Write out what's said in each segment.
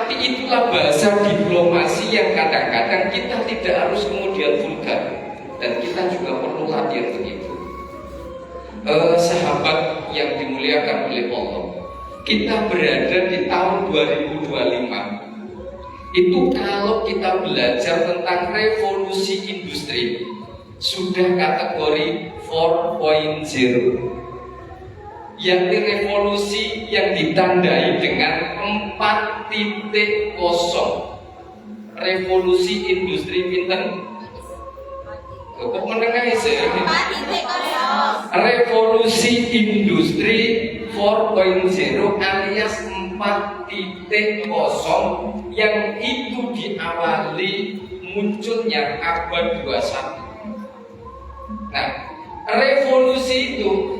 Tapi itulah bahasa diplomasi yang kadang-kadang kita tidak harus kemudian vulgar, dan kita juga perlu latihan begitu. Sahabat yang dimuliakan oleh Allah, kita berada di tahun 2025. Itu kalau kita belajar tentang revolusi industri, sudah kategori 4.0, yakni revolusi yang ditandai dengan 4.0. Revolusi industri pinten? Kok menengah sih? Revolusi industri 4.0 alias 4.0 yang itu diawali munculnya abad 21. Nah, revolusi itu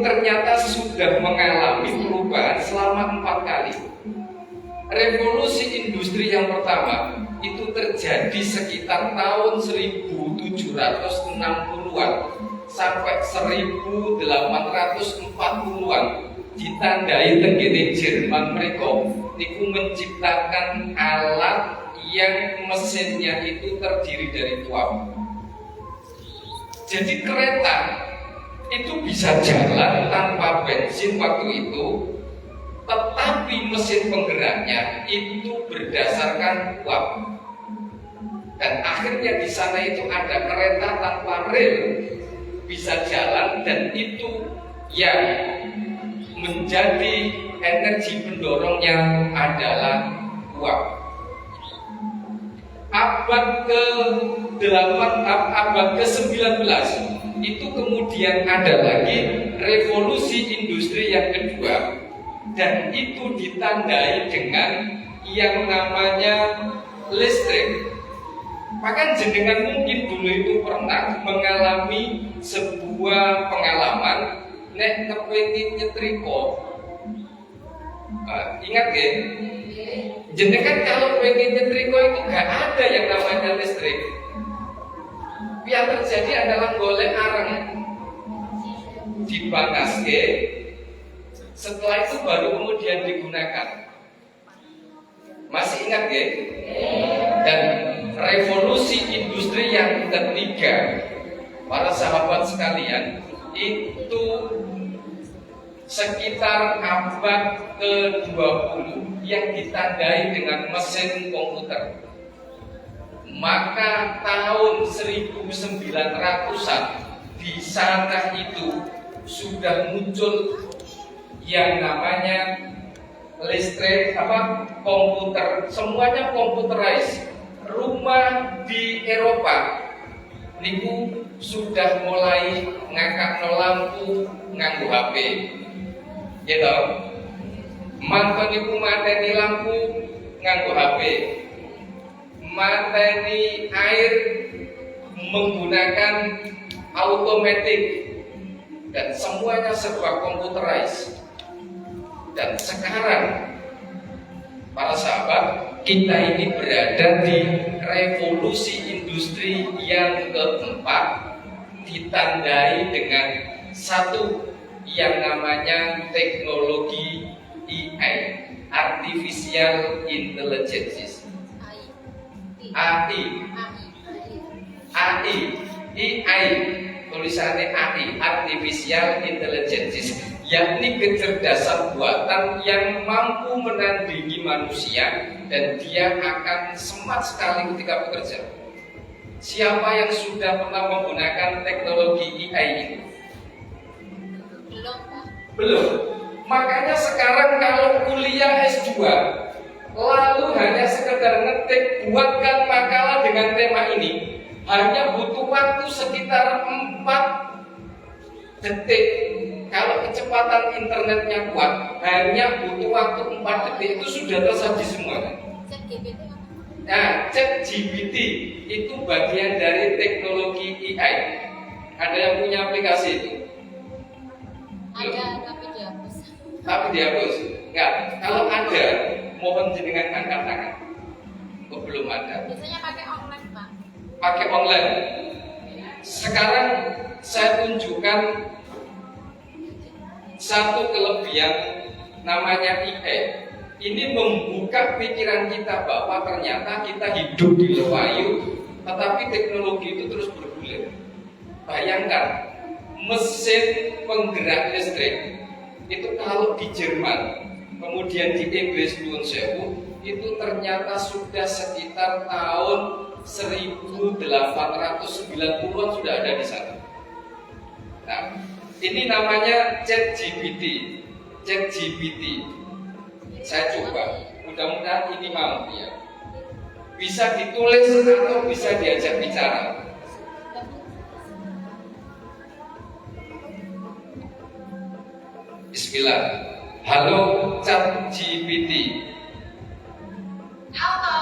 ternyata sudah mengalami perubahan selama 4 kali. Revolusi industri yang pertama itu terjadi sekitar tahun 1760-an sampai 1840-an, ditandai tenggene Jerman mereka niku menciptakan alat yang mesinnya itu terdiri dari tuap. Jadi kereta itu bisa jalan tanpa bensin waktu itu, tetapi mesin penggeraknya itu berdasarkan uap. Dan akhirnya di sana itu ada kereta tanpa rel bisa jalan, dan itu yang menjadi energi pendorongnya adalah uap. Abad ke-19 itu kemudian ada lagi revolusi industri yang kedua, dan itu ditandai dengan yang namanya listrik. Maka jenengan mungkin dulu itu pernah mengalami sebuah pengalaman nek kepengin nyetrika. Ingat ya? Jenengan kalau pengen nyetrika itu gak ada yang namanya listrik. Yang terjadi adalah golek areng, dipanaske, setelah itu baru kemudian digunakan. Masih ingat ya? Dan revolusi industri yang ketiga, para sahabat sekalian, itu sekitar abad ke-20 yang ditandai dengan mesin komputer. Maka tahun 1900-an di sana itu sudah muncul yang namanya listrik, komputer, semuanya computerized. Rumah di Eropa niku sudah mulai ngangkat lampu nganggo HP. Ya toh? Mantan niku mateni lampu nganggo HP. Mateni air menggunakan automatic, dan semuanya serba computerized. Dan sekarang para sahabat, kita ini berada di revolusi industri yang keempat, ditandai dengan satu yang namanya teknologi AI, Artificial Intelligence, AI, tulisannya AI, Artificial Intelligence, yakni kecerdasan buatan yang mampu menandingi manusia, dan dia akan smart sekali ketika bekerja. Siapa yang sudah pernah menggunakan teknologi AI ini? Belum. Makanya sekarang kalau kuliah S2 lalu hanya sekedar ngetik buatkan makalah dengan tema ini, hanya butuh waktu sekitar 4 detik. Kalau kecepatan internetnya kuat, hanya butuh waktu 4 detik itu sudah tersaji semua. Nah, ChatGPT itu bagian dari teknologi AI. Ada yang punya aplikasi itu? Ada, tapi dihapus. Tapi dihapus? Enggak. Kalau ada, mohon jenengan angkat tangan. Oh, belum ada. Biasanya pakai online, Pak. Pakai online. Sekarang saya tunjukkan satu kelebihan namanya AI. Ini membuka pikiran kita bahwa ternyata kita hidup di Lowayu, tetapi teknologi itu terus bergulir. Bayangkan, mesin penggerak listrik itu kalau di Jerman, kemudian di Inggris nuwun sewu, itu ternyata sudah sekitar tahun 1890-an sudah ada di sana. Nah, ini namanya ChatGPT. Saya coba, mudah-mudahan ini mampu ya. Bisa ditulis atau bisa diajak bicara. Bismillah. Halo ChatGPT. Halo,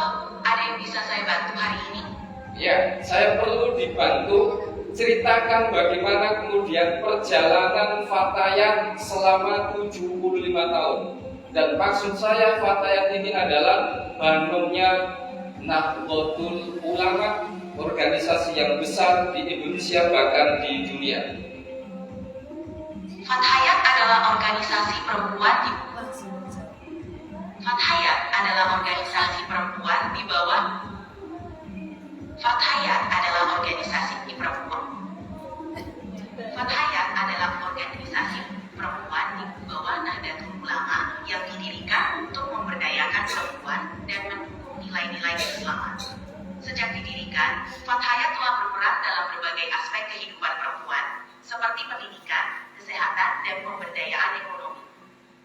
ada yang bisa saya bantu hari ini? Ya, saya perlu dibantu. Ceritakan bagaimana kemudian perjalanan Fatayat selama 75 tahun. Dan maksud saya Fatayat ini adalah Bandungnya Nahdlatul Ulama, organisasi yang besar di Indonesia bahkan di dunia. Fatayat adalah organisasi perempuan di Fatayat adalah organisasi perempuan di bawah Fatayat adalah organisasi perempuan. Fatayat adalah organisasi perempuan di bawah Nahdlatul Ulama yang didirikan untuk memberdayakan perempuan dan mendukung nilai-nilai keislaman. Sejak didirikan, Fatayat telah berperan dalam berbagai aspek kehidupan perempuan, seperti pendidikan, kesehatan, dan pemberdayaan ekonomi.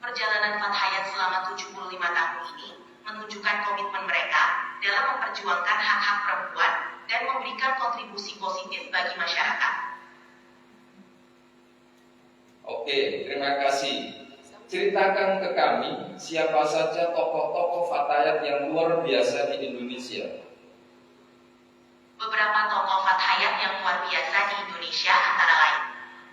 Perjalanan Fatayat selama 75 tahun ini menunjukkan komitmen mereka dalam memperjuangkan hak-hak perempuan dan memberikan kontribusi positif bagi masyarakat. Oke, terima kasih. Ceritakan ke kami siapa saja tokoh-tokoh Fatayat yang luar biasa di Indonesia. Beberapa tokoh Fatayat yang luar biasa di Indonesia antara lain: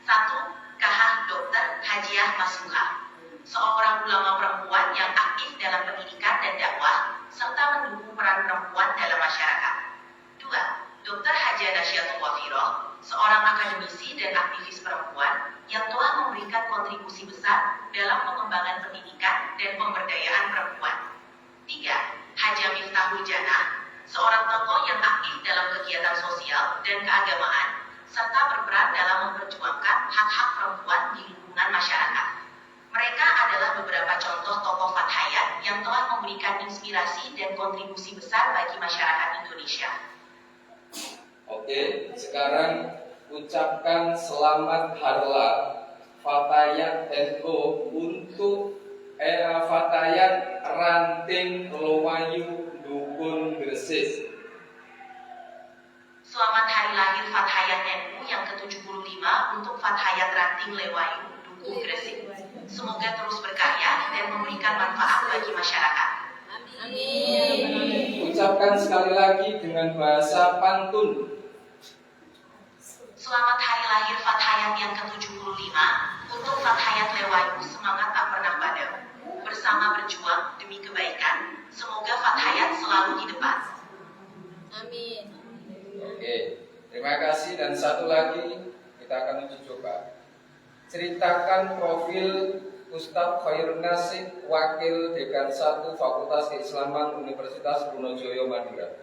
1. KH Dr. Hajiah Masuha, seorang ulama perempuan yang aktif dalam pendidikan dan dakwah, serta mendukung peran perempuan dalam masyarakat. 2. Dr. Haja Nasyatul Wafiroh, seorang akademisi dan aktivis perempuan yang telah memberikan kontribusi besar dalam pengembangan pendidikan dan pemberdayaan perempuan. 3. Haja Miftahul Jannah, seorang tokoh yang aktif dalam kegiatan sosial dan keagamaan, serta berperan dalam memperjuangkan hak-hak perempuan di lingkungan masyarakat. Mereka adalah beberapa contoh tokoh Fatayat yang telah memberikan inspirasi dan kontribusi besar bagi masyarakat Indonesia. Oke, sekarang ucapkan selamat harla Fatayat NU untuk Fatayat Ranting Lowayu Dukun Gresik. Selamat hari lahir Fatayat NU yang ke-75 untuk Fatayat Ranting Lewayu Dukun Gresik. Semoga terus berkarya dan memberikan manfaat bagi masyarakat. Amin. Ucapkan sekali lagi dengan bahasa pantun. Selamat hari lahir Fatayat yang ke-75 untuk Fatayat Lewayu, semangat tak pernah padam. Bersama berjuang demi kebaikan, semoga Fatayat selalu di depan. Amin. Oke, terima kasih. Dan satu lagi kita akan uji coba. Ceritakan profil Ustadz Khairun Nasib, Wakil Dekan 1 Fakultas Keislaman Universitas Trunojoyo Madura.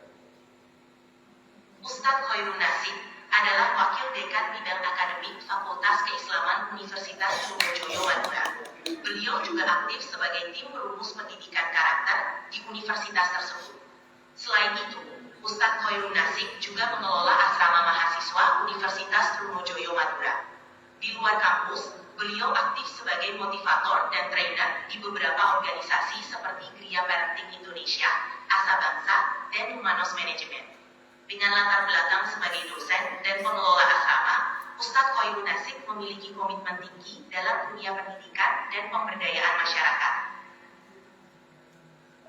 Ustadz Khairun Nasib adalah Wakil Dekan Bidang Akademik Fakultas Keislaman Universitas Trunojoyo Madura. Beliau juga aktif sebagai tim perumus pendidikan karakter di universitas tersebut. Selain itu, Ustadz Khairun Nasib juga mengelola asrama mahasiswa Universitas Trunojoyo Madura. Di luar kampus, beliau aktif sebagai motivator dan trainer di beberapa organisasi seperti Gria Parenting Indonesia, Asa Bangsa, dan Humanos Management. Dengan latar belakang sebagai dosen dan pengelola asrama, Ustadz Khairun Nasib memiliki komitmen tinggi dalam dunia pendidikan dan pemberdayaan masyarakat.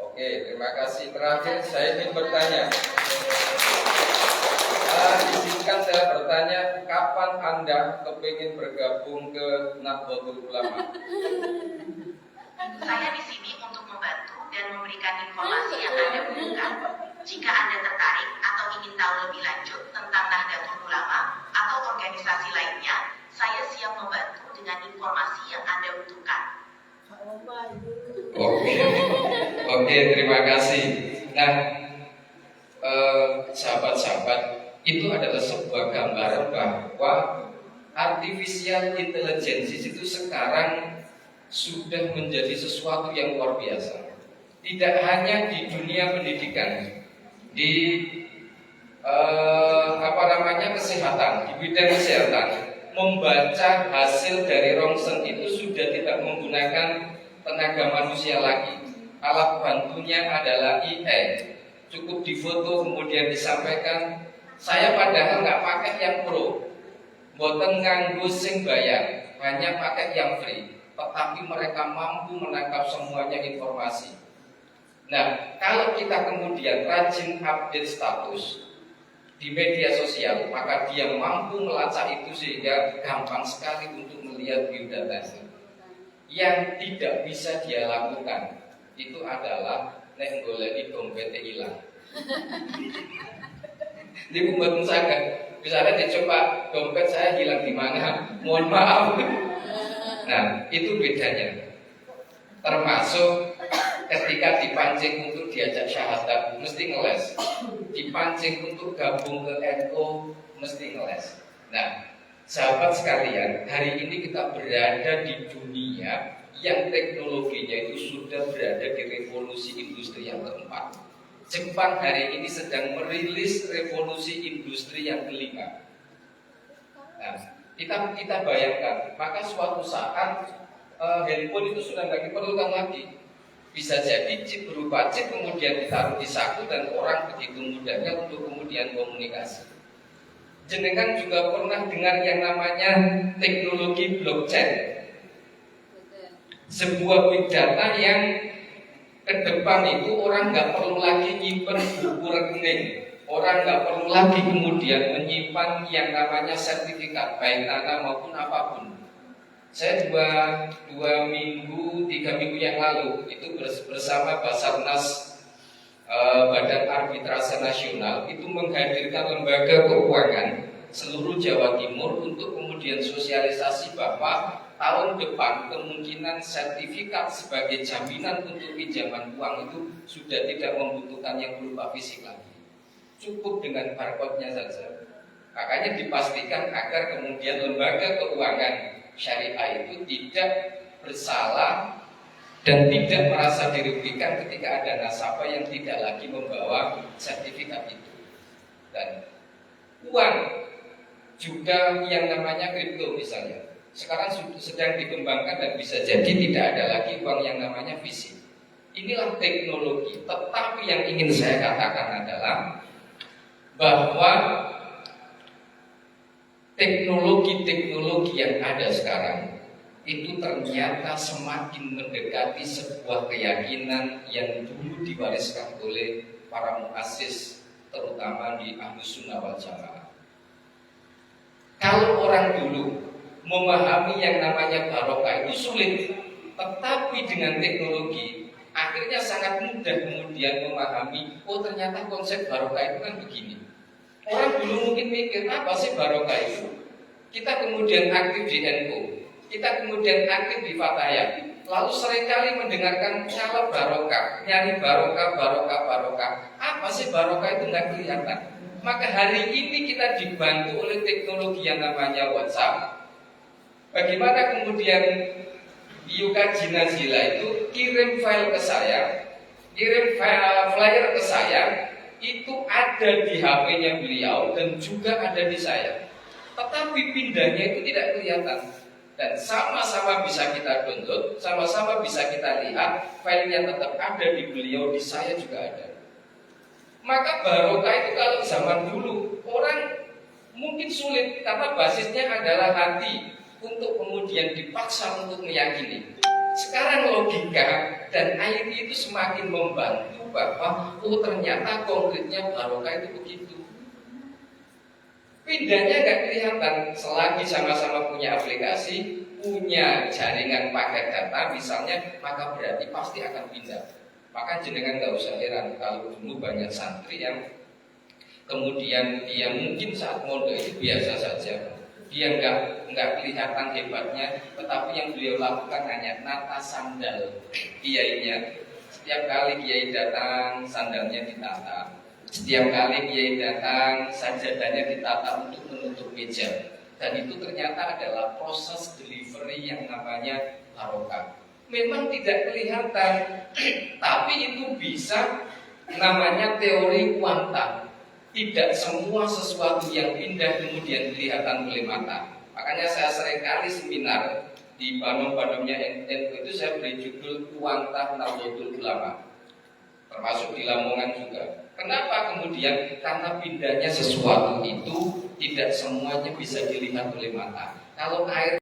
Oke, terima kasih. Terakhir saya ingin bertanya. Izinkan saya bertanya, kapan Anda kepingin bergabung ke Nahdlatul Ulama? Saya di sini untuk membantu dan memberikan informasi yang Anda butuhkan. Jika Anda tertarik atau ingin tahu lebih lanjut tentang Nahdlatul Ulama atau organisasi lainnya, saya siap membantu dengan informasi yang Anda butuhkan. Oke, oke, terima kasih. Nah, sahabat-sahabat, itu adalah sebuah gambaran bahwa artificial intelligence itu sekarang sudah menjadi sesuatu yang luar biasa. Tidak hanya di dunia pendidikan, di kesehatan, di bidang kesehatan, membaca hasil dari rongsen itu sudah tidak menggunakan tenaga manusia lagi. Alat bantunya adalah AI. Cukup difoto kemudian disampaikan. Saya padahal nggak pakai yang pro, boten nganggo sing bayar, hanya pakai yang free. Tetapi mereka mampu menangkap semuanya informasi. Nah, kalau kita kemudian rajin update status di media sosial, maka dia mampu melacak itu sehingga gampang sekali untuk melihat biodatanya. Yang tidak bisa dia lakukan itu adalah nek goleki dompete hilang. Ini membuat saya, misalnya dicoba dompet saya hilang di mana, mohon maaf. Nah, itu bedanya. Termasuk ketika dipancing untuk diajak syahadat, mesti ngeles. Dipancing untuk gabung ke NU, mesti ngeles. Nah, sahabat sekalian, hari ini kita berada di dunia yang teknologinya itu sudah berada di revolusi industri yang keempat. Jepang hari ini sedang merilis revolusi industri yang kelima. Nah, kita bayangkan, maka suatu saat handphone itu sudah tidak diperlukan lagi. Bisa jadi chip berupa chip kemudian ditaruh di saku dan orang begitu mudahnya untuk kemudian komunikasi. Jenengan juga pernah dengar yang namanya teknologi blockchain. Sebuah big data yang ke depan itu orang nggak perlu lagi nyimpen buku rekening, orang nggak perlu lagi kemudian menyimpan yang namanya sertifikat baik tanah maupun apapun. Saya 3 minggu yang lalu itu bersama Basarnas Badan Arbitrase Nasional itu menghadirkan lembaga keuangan seluruh Jawa Timur untuk kemudian sosialisasi bahwa tahun depan kemungkinan sertifikat sebagai jaminan untuk pinjaman uang itu sudah tidak membutuhkan yang berupa fisik lagi. Cukup dengan barcode-nya saja. Makanya dipastikan agar kemudian lembaga keuangan syariah itu tidak bersalah dan tidak merasa dirugikan ketika ada nasabah yang tidak lagi membawa sertifikat itu. Dan uang juga yang namanya kripto misalnya sekarang sedang dikembangkan dan bisa jadi tidak ada lagi uang yang namanya fisik. Inilah teknologi. Tetapi yang ingin saya katakan adalah bahwa teknologi yang ada sekarang itu ternyata semakin mendekati sebuah keyakinan yang dulu diwariskan oleh para muassis terutama di Ahlus Sunnah wal Jamaah. Kalau orang dulu memahami yang namanya barokah itu sulit, tetapi dengan teknologi akhirnya sangat mudah kemudian memahami, oh ternyata konsep barokah itu kan begini. Orang dulu mungkin mikir apa sih barokah itu? Kita kemudian aktif di NU, kita kemudian aktif di Fatayat, lalu seringkali mendengarkan kata barokah, nyari barokah. Apa sih barokah itu nggak kelihatan. Maka hari ini kita dibantu oleh teknologi yang namanya WhatsApp. Bagaimana kemudian Yuka Jinazila itu kirim file ke saya, kirim flyer ke saya, itu ada di HP-nya beliau dan juga ada di saya. Tetapi pindahnya itu tidak kelihatan. Dan sama-sama bisa kita download, sama-sama bisa kita lihat, filenya tetap ada di beliau, di saya juga ada. Maka barokah itu kalau zaman dulu orang mungkin sulit karena basisnya adalah hati untuk kemudian dipaksa untuk meyakini. Sekarang logika dan IT itu semakin membantu bahwa oh ternyata konkretnya barokah itu begitu. Pindahnya nggak kelihatan selagi sama-sama punya aplikasi, punya jaringan paket data misalnya, maka berarti pasti akan pindah. Maka jenengan nggak usah heran kalau dulu banyak santri yang kemudian dia mungkin saat mondok itu biasa saja. Dia nggak nggak kelihatan hebatnya, tetapi yang beliau lakukan hanya nata sandal kiainya. Setiap kali kiai datang, sandalnya ditata. Setiap kali kiai datang, sajadahnya ditata untuk menutup meja. Dan itu ternyata adalah proses delivery yang namanya barokah. Memang tidak kelihatan, tapi itu bisa, namanya teori kuanta. Tidak semua sesuatu yang indah kemudian kelihatan oleh mata. Makanya saya seringkali seminar di Bandung-Bandungnya NU itu saya beri judul Kuanta Nahdlatul Ulama, termasuk di Lamongan juga. Kenapa kemudian? Karena pindahnya sesuatu itu tidak semuanya bisa dilihat oleh mata. Kalau air